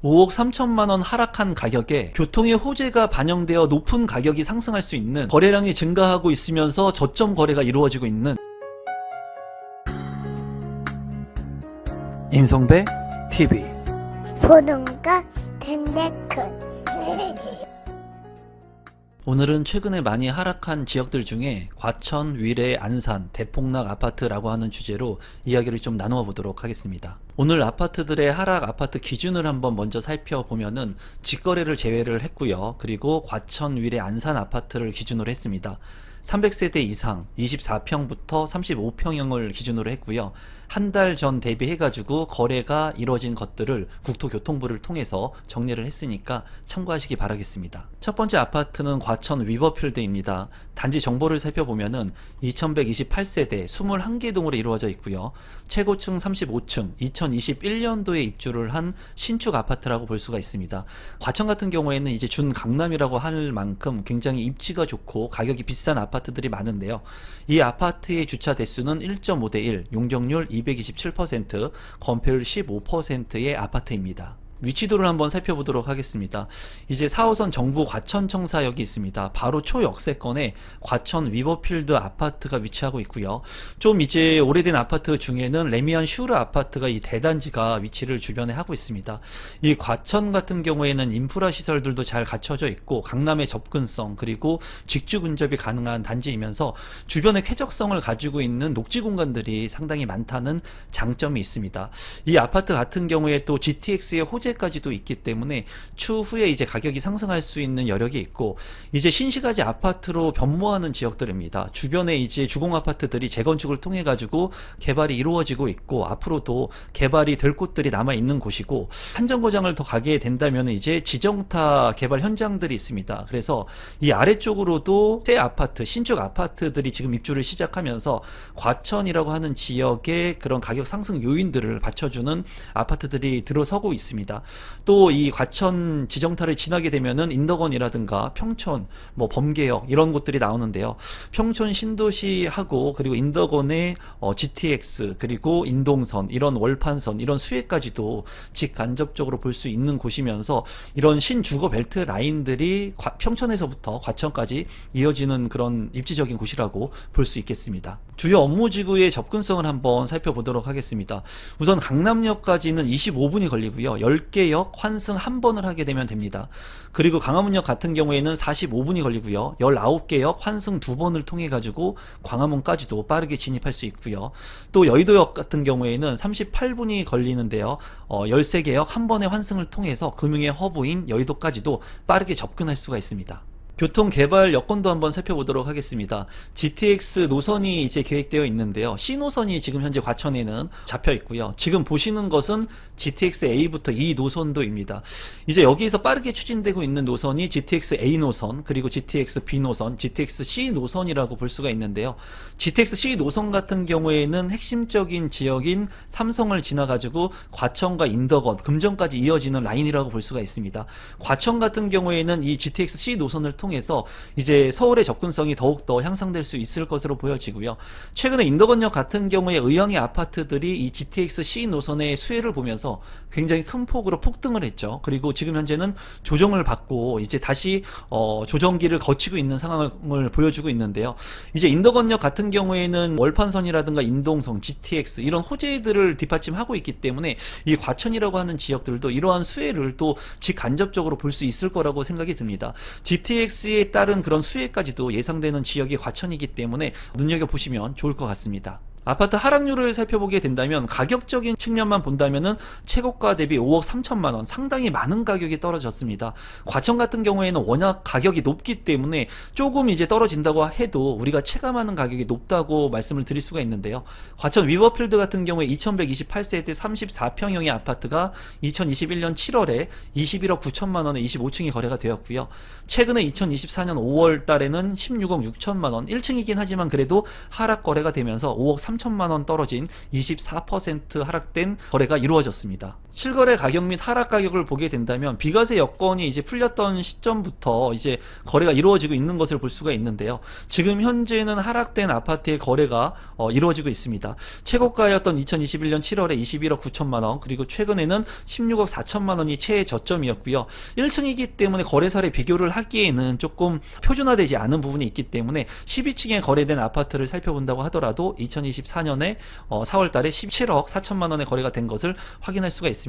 5억 3천만 원 하락한 가격에 교통의 호재가 반영되어 높은 가격이 상승할 수 있는 거래량이 증가하고 있으면서 저점 거래가 이루어지고 있는 임성배 TV 보동과 덴데크 오늘은 최근에 많이 하락한 지역들 중에 과천, 위례, 안산, 대폭락 아파트라고 하는 주제로 이야기를 좀 나누어 보도록 하겠습니다. 오늘 아파트들의 하락 아파트 기준을 한번 먼저 살펴보면은 직거래를 제외를 했고요. 그리고 과천, 위례, 안산 아파트를 기준으로 했습니다. 300세대 이상 24평부터 35평형을 기준으로 했고요. 한 달 전 대비해가지고 거래가 이루어진 것들을 국토교통부를 통해서 정리를 했으니까 참고하시기 바라겠습니다. 첫 번째 아파트는 과천 위버필드입니다. 단지 정보를 살펴보면은 2128세대 21개 동으로 이루어져 있고요. 최고층 35층 2021년도에 입주를 한 신축 아파트라고 볼 수가 있습니다. 과천 같은 경우에는 이제 준강남이라고 할 만큼 굉장히 입지가 좋고 가격이 비싼 아파트들이 많은데요. 이 아파트의 주차 대수는 1.5대 1, 용적률 227%, 건폐율 15%의 아파트입니다. 위치도를 한번 살펴보도록 하겠습니다. 이제 4호선 정부 과천청사역이 있습니다. 바로 초역세권에 과천 위버필드 아파트가 위치하고 있고요. 좀 이제 오래된 아파트 중에는 레미안 슈르 아파트가 이 대단지가 위치를 주변에 하고 있습니다. 이 과천 같은 경우에는 인프라 시설들도 잘 갖춰져 있고 강남의 접근성 그리고 직주 근접이 가능한 단지이면서 주변의 쾌적성을 가지고 있는 녹지 공간들이 상당히 많다는 장점이 있습니다. 이 아파트 같은 경우에 또 GTX의 호재까지도 있기 때문에 추후에 이제 가격이 상승할 수 있는 여력이 있고 이제 신시가지 아파트로 변모하는 지역들입니다. 주변에 이제 주공 아파트들이 재건축을 통해 가지고 개발이 이루어지고 있고 앞으로도 개발이 될 곳들이 남아 있는 곳이고 한 정거장을 더 가게 된다면 이제 지정타 개발 현장들이 있습니다. 그래서 이 아래쪽으로도 새 아파트, 신축 아파트들이 지금 입주를 시작하면서 과천이라고 하는 지역의 그런 가격 상승 요인들을 받쳐주는 아파트들이 들어서고 있습니다. 또 이 과천 지정타를 지나게 되면은 인덕원이라든가 평촌, 뭐 범계역 이런 곳들이 나오는데요. 평촌 신도시하고 그리고 인덕원의 GTX 그리고 인동선 이런 월판선 이런 수혜까지도 직간접적으로 볼 수 있는 곳이면서 이런 신주거 벨트 라인들이 평촌에서부터 과천까지 이어지는 그런 입지적인 곳이라고 볼 수 있겠습니다. 주요 업무지구의 접근성을 한번 살펴보도록 하겠습니다. 우선 강남역까지는 25분이 걸리고요. 10개 역 환승 한 번을 하게 되면 됩니다. 그리고 광화문역 같은 경우에는 45분이 걸리고요. 19개 역 환승 2번을 통해 가지고 광화문까지도 빠르게 진입할 수 있고요. 또 여의도역 같은 경우에는 38분이 걸리는데요. 13개 역 한 번의 환승을 통해서 금융의 허브인 여의도까지도 빠르게 접근할 수가 있습니다. 교통개발 여건도 한번 살펴보도록 하겠습니다. GTX 노선이 이제 계획되어 있는데요. C 노선이 지금 현재 과천에는 잡혀 있고요. 지금 보시는 것은 GTX A부터 E 노선도입니다. 이제 여기에서 빠르게 추진되고 있는 노선이 GTX A 노선, 그리고 GTX B 노선, GTX C 노선이라고 볼 수가 있는데요. GTX C 노선 같은 경우에는 핵심적인 지역인 삼성을 지나가지고 과천과 인덕원, 금정까지 이어지는 라인이라고 볼 수가 있습니다. 과천 같은 경우에는 이 GTX C 노선을 통해서 이제 서울의 접근성이 더욱더 향상될 수 있을 것으로 보여지고요. 최근에 인덕원역 같은 경우에 의왕의 아파트들이 이 GTX C 노선의 수혜를 보면서 굉장히 큰 폭으로 폭등을 했죠. 그리고 지금 현재는 조정을 받고 이제 다시 조정기를 거치고 있는 상황을 보여주고 있는데요. 이제 인덕원역 같은 경우에는 월판선이라든가 인동성, GTX 이런 호재들을 뒷받침하고 있기 때문에 이 과천이라고 하는 지역들도 이러한 수혜를 또 직간접적으로 볼 수 있을 거라고 생각이 듭니다. GTX에 따른 그런 수혜까지도 예상되는 지역이 과천이기 때문에 눈여겨보시면 좋을 것 같습니다. 아파트 하락률을 살펴보게 된다면 가격적인 측면만 본다면은 최고가 대비 5억 3천만 원 상당히 많은 가격이 떨어졌습니다. 과천 같은 경우에는 워낙 가격이 높기 때문에 조금 이제 떨어진다고 해도 우리가 체감하는 가격이 높다고 말씀을 드릴 수가 있는데요. 과천 위버필드 같은 경우에 2128세대 34평형의 아파트가 2021년 7월에 21억 9천만 원에 25층이 거래가 되었고요. 최근에 2024년 5월 달에는 16억 6천만 원 1층이긴 하지만 그래도 하락 거래가 되면서 5억 3천만 원 떨어진 24% 하락된 거래가 이루어졌습니다. 실거래 가격 및 하락 가격을 보게 된다면 비과세 여건이 이제 풀렸던 시점부터 이제 거래가 이루어지고 있는 것을 볼 수가 있는데요. 지금 현재는 하락된 아파트의 거래가 이루어지고 있습니다. 최고가였던 2021년 7월에 21억 9천만 원, 그리고 최근에는 16억 4천만 원이 최저점이었고요. 1층이기 때문에 거래사를 비교를 하기에는 조금 표준화되지 않은 부분이 있기 때문에 12층에 거래된 아파트를 살펴본다고 하더라도 2024년에 4월달에 17억 4천만 원의 거래가 된 것을 확인할 수가 있습니다.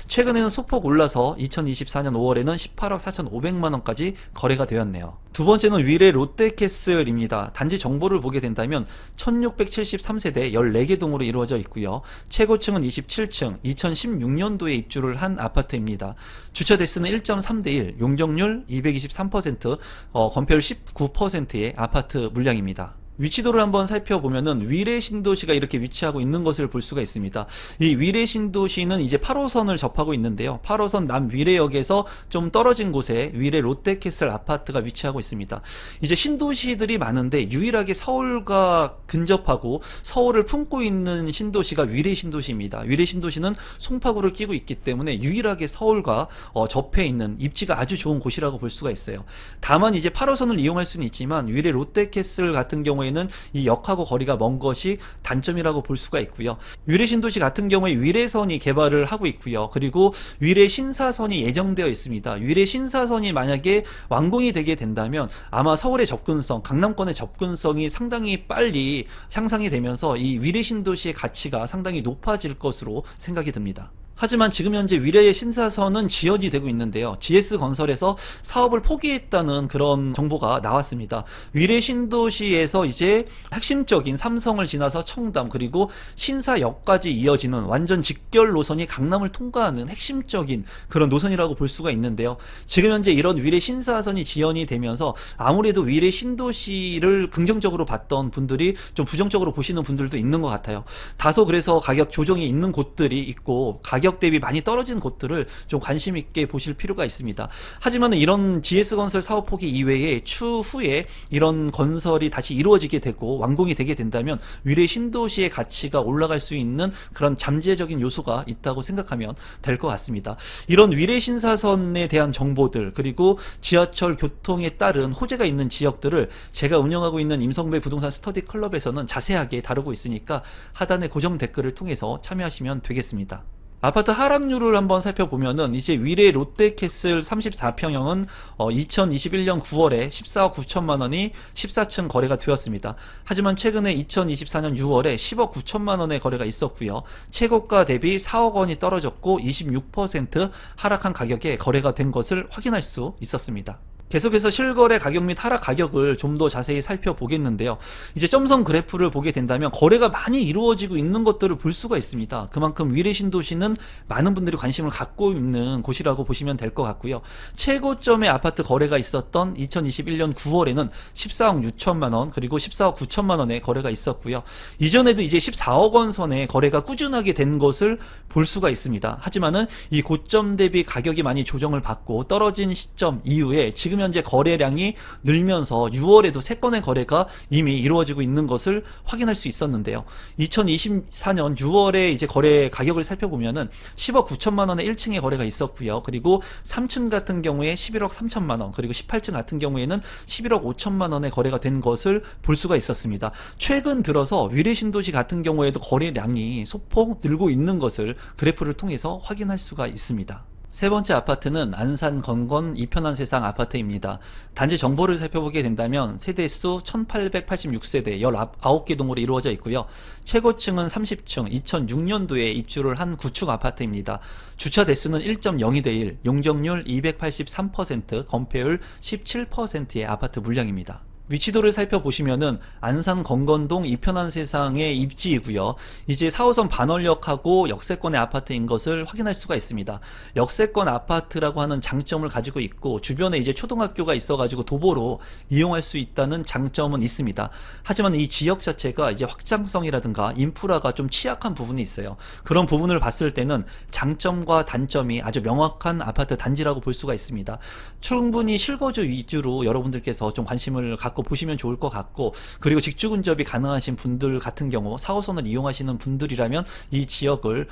최근에는 소폭 올라서 2024년 5월에는 18억 4,500만 원까지 거래가 되었네요. 두 번째는 위례 롯데캐슬입니다. 단지 정보를 보게 된다면 1673세대 14개 동으로 이루어져 있고요. 최고층은 27층, 2016년도에 입주를 한 아파트입니다. 주차 대수는 1.3대1, 용적률 223%, 건폐율 19%의 아파트 물량입니다. 위치도를 한번 살펴보면은 위례 신도시가 이렇게 위치하고 있는 것을 볼 수가 있습니다. 이 위례 신도시는 이제 8호선을 접하고 있는데요. 8호선 남위례역에서 좀 떨어진 곳에 위례 롯데캐슬 아파트가 위치하고 있습니다. 이제 신도시들이 많은데 유일하게 서울과 근접하고 서울을 품고 있는 신도시가 위례 신도시입니다. 위례 신도시는 송파구를 끼고 있기 때문에 유일하게 서울과 접해 있는 입지가 아주 좋은 곳이라고 볼 수가 있어요. 다만 이제 8호선을 이용할 수는 있지만 위례 롯데캐슬 같은 경우에는 이 역하고 거리가 먼 것이 단점이라고 볼 수가 있고요. 위례 신도시 같은 경우에 위례선이 개발을 하고 있고요. 그리고 위례 신사선이 예정되어 있습니다. 위례 신사선이 만약에 완공이 되게 된다면 아마 서울의 접근성, 강남권의 접근성이 상당히 빨리 향상이 되면서 이 위례 신도시의 가치가 상당히 높아질 것으로 생각이 듭니다. 하지만 지금 현재 위례의 신사선은 지연이 되고 있는데요. GS건설에서 사업을 포기했다는 그런 정보가 나왔습니다. 위례 신도시에서 이제 핵심적인 삼성을 지나서 청담 그리고 신사역까지 이어지는 완전 직결 노선이 강남을 통과하는 핵심적인 그런 노선이라고 볼 수가 있는데요. 지금 현재 이런 위례 신사선이 지연이 되면서 아무래도 위례 신도시를 긍정적으로 봤던 분들이 좀 부정적으로 보시는 분들도 있는 것 같아요. 다소 그래서 가격 조정이 있는 곳들이 있고 가격 대비 많이 떨어진 곳들을 좀 관심 있게 보실 필요가 있습니다. 하지만 이런 GS건설 사업 포기 이외에 추후에 이런 건설이 다시 이루어지게 되고 완공이 되게 된다면 위례 신도시의 가치가 올라갈 수 있는 그런 잠재적인 요소가 있다고 생각하면 될 것 같습니다. 이런 위례 신사선에 대한 정보들 그리고 지하철 교통에 따른 호재가 있는 지역들을 제가 운영하고 있는 임성배 부동산 스터디 클럽에서는 자세하게 다루고 있으니까 하단의 고정 댓글을 통해서 참여하시면 되겠습니다. 아파트 하락률을 한번 살펴보면은 이제 위례 롯데캐슬 34평형은 2021년 9월에 14억 9천만 원이 14층 거래가 되었습니다. 하지만 최근에 2024년 6월에 10억 9천만 원의 거래가 있었고요. 최고가 대비 4억 원이 떨어졌고 26% 하락한 가격에 거래가 된 것을 확인할 수 있었습니다. 계속해서 실거래 가격 및 하락 가격을 좀 더 자세히 살펴보겠는데요. 이제 점선 그래프를 보게 된다면 거래가 많이 이루어지고 있는 것들을 볼 수가 있습니다. 그만큼 위례 신도시는 많은 분들이 관심을 갖고 있는 곳이라고 보시면 될 것 같고요. 최고점의 아파트 거래가 있었던 2021년 9월에는 14억 6천만 원 그리고 14억 9천만 원의 거래가 있었고요. 이전에도 이제 14억 원 선의 거래가 꾸준하게 된 것을 볼 수가 있습니다. 하지만은 이 고점 대비 가격이 많이 조정을 받고 떨어진 시점 이후에 지금 현재 거래량이 늘면서 6월에도 3건의 거래가 이미 이루어지고 있는 것을 확인할 수 있었는데요. 2024년 6월에 이제 거래 가격을 살펴보면은 10억 9천만 원의 1층의 거래가 있었고요. 그리고 3층 같은 경우에 11억 3천만 원, 그리고 18층 같은 경우에는 11억 5천만 원의 거래가 된 것을 볼 수가 있었습니다. 최근 들어서 위례 신도시 같은 경우에도 거래량이 소폭 늘고 있는 것을 그래프를 통해서 확인할 수가 있습니다. 세 번째 아파트는 안산 건건 이편한 세상 아파트입니다. 단지 정보를 살펴보게 된다면 세대수 1886세대 19개 동으로 이루어져 있고요. 최고층은 30층 2006년도에 입주를 한 구축 아파트입니다. 주차 대수는 1.02대1, 용적률 283%, 건폐율 17%의 아파트 물량입니다. 위치도를 살펴보시면은 안산 건건동 이편한 세상의 입지이고요. 이제 4호선 반월역하고 역세권의 아파트인 것을 확인할 수가 있습니다. 역세권 아파트라고 하는 장점을 가지고 있고 주변에 이제 초등학교가 있어가지고 도보로 이용할 수 있다는 장점은 있습니다. 하지만 이 지역 자체가 이제 확장성이라든가 인프라가 좀 취약한 부분이 있어요. 그런 부분을 봤을 때는 장점과 단점이 아주 명확한 아파트 단지라고 볼 수가 있습니다. 충분히 실거주 위주로 여러분들께서 좀 관심을 갖고 갖고 보시면 좋을 것 같고, 그리고 직주 근접이 가능하신 분들 같은 경우 4호선을 이용하시는 분들이라면 이 지역을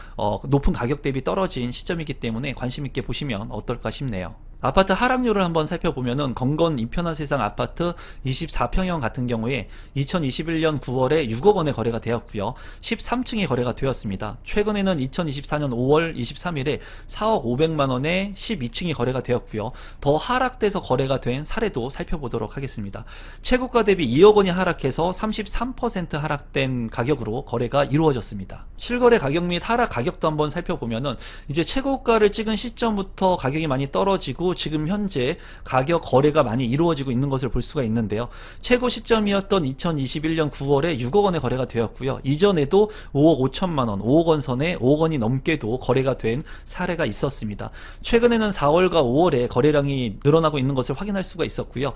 높은 가격 대비 떨어진 시점이기 때문에 관심 있게 보시면 어떨까 싶네요. 아파트 하락률을 한번 살펴보면은 건건 이편한 세상 아파트 24평형 같은 경우에 2021년 9월에 6억 원에 거래가 되었고요. 13층이 거래가 되었습니다. 최근에는 2024년 5월 23일에 4억 500만 원에 12층이 거래가 되었고요. 더 하락돼서 거래가 된 사례도 살펴보도록 하겠습니다. 최고가 대비 2억 원이 하락해서 33% 하락된 가격으로 거래가 이루어졌습니다. 실거래 가격 및 하락 가격도 한번 살펴보면은 이제 최고가를 찍은 시점부터 가격이 많이 떨어지고 지금 현재 가격 거래가 많이 이루어지고 있는 것을 볼 수가 있는데요. 최고 시점이었던 2021년 9월에 6억 원에 거래가 되었고요. 이전에도 5억 5천만 원, 5억 원 선에 5억 원이 넘게도 거래가 된 사례가 있었습니다. 최근에는 4월과 5월에 거래량이 늘어나고 있는 것을 확인할 수가 있었고요.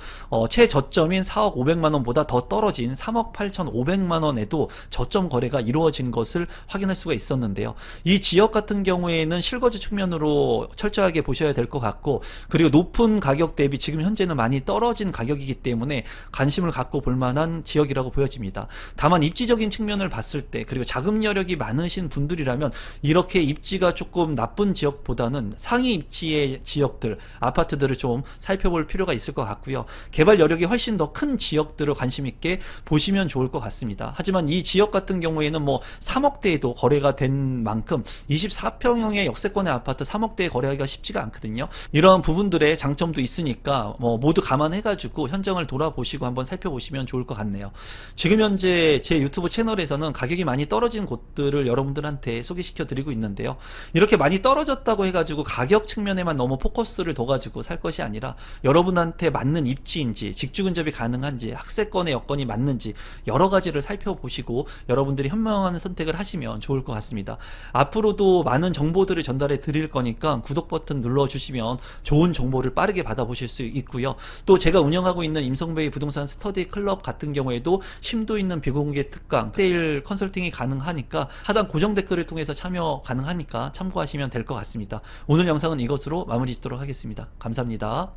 최저점인 4억 500만 원보다 더 떨어진 3억 8,500만 원에도 저점 거래가 이루어진 것을 확인할 수가 있었는데요. 이 지역 같은 경우에는 실거주 측면으로 철저하게 보셔야 될 것 같고, 그리고 높은 가격 대비 지금 현재는 많이 떨어진 가격이기 때문에 관심을 갖고 볼 만한 지역이라고 보여집니다. 다만 입지적인 측면을 봤을 때, 그리고 자금 여력이 많으신 분들이라면 이렇게 입지가 조금 나쁜 지역보다는 상위 입지의 지역들, 아파트들을 좀 살펴볼 필요가 있을 것 같고요. 개발 여력이 훨씬 더 큰 지역들을 관심 있게 보시면 좋을 것 같습니다. 하지만 이 지역 같은 경우에는 뭐 3억대에도 거래가 된 만큼 24평형의 역세권의 아파트 3억대에 거래하기가 쉽지가 않거든요. 이런 부분들의 장점도 있으니까 모두 감안해가지고 현장을 돌아보시고 한번 살펴보시면 좋을 것 같네요. 지금 현재 제 유튜브 채널에서는 가격이 많이 떨어진 곳들을 여러분들한테 소개시켜 드리고 있는데요. 이렇게 많이 떨어졌다고 해가지고 가격 측면에만 너무 포커스를 둬가지고 살 것이 아니라 여러분한테 맞는 입지인지, 직주 근접이 가능한지, 학세권의 여건이 맞는지 여러 가지를 살펴보시고 여러분들이 현명한 선택을 하시면 좋을 것 같습니다. 앞으로도 많은 정보들을 전달해 드릴 거니까 구독 버튼 눌러주시면 좋은 정보를 빠르게 받아보실 수 있고요. 또 제가 운영하고 있는 임성베이 부동산 스터디 클럽 같은 경우에도 심도 있는 비공개 특강, 1대1 컨설팅이 가능하니까 하단 고정 댓글을 통해서 참여 가능하니까 참고하시면 될 것 같습니다. 오늘 영상은 이것으로 마무리 짓도록 하겠습니다. 감사합니다.